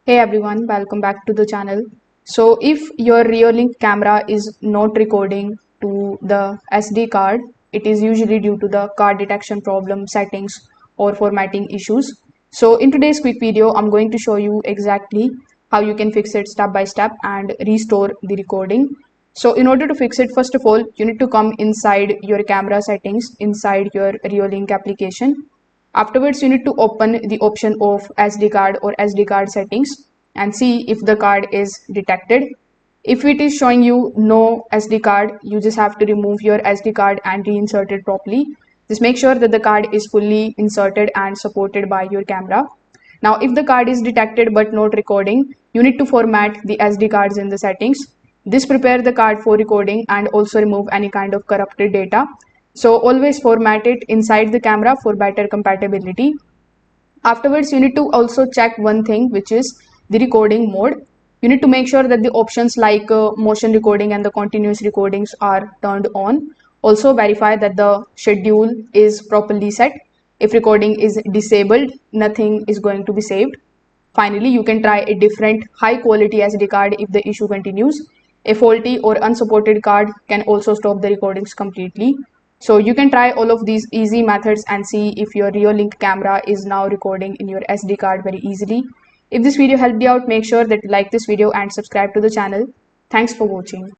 Hey everyone, welcome back to the channel. So if your Reolink camera is not recording to the SD card, it is usually due to the card detection problem, settings or formatting issues. So in today's quick video, I'm going to show you exactly how you can fix it step by step and restore the recording. So in order to fix it, first of all, you need to come inside your camera settings, inside your Reolink application. Afterwards, you need to open the option of SD card or SD card settings and see if the card is detected. If it is showing you no SD card, you just have to remove your SD card and reinsert it properly. Just make sure that the card is fully inserted and supported by your camera. Now, if the card is detected but not recording, you need to format the SD cards in the settings. This prepare the card for recording and also remove any kind of corrupted data. So always format it inside the camera for better compatibility. Afterwards, you need to also check one thing, which is the recording mode. You need to make sure that the options like motion recording and the continuous recordings are turned on. Also verify that the schedule is properly set. If recording is disabled, nothing is going to be saved. Finally, you can try a different high quality SD card if the issue continues. A faulty or unsupported card can also stop the recordings completely. So you can try all of these easy methods and see if your Reolink camera is now recording in your SD card very easily. If this video helped you out, make sure that you like this video and subscribe to the channel. Thanks for watching.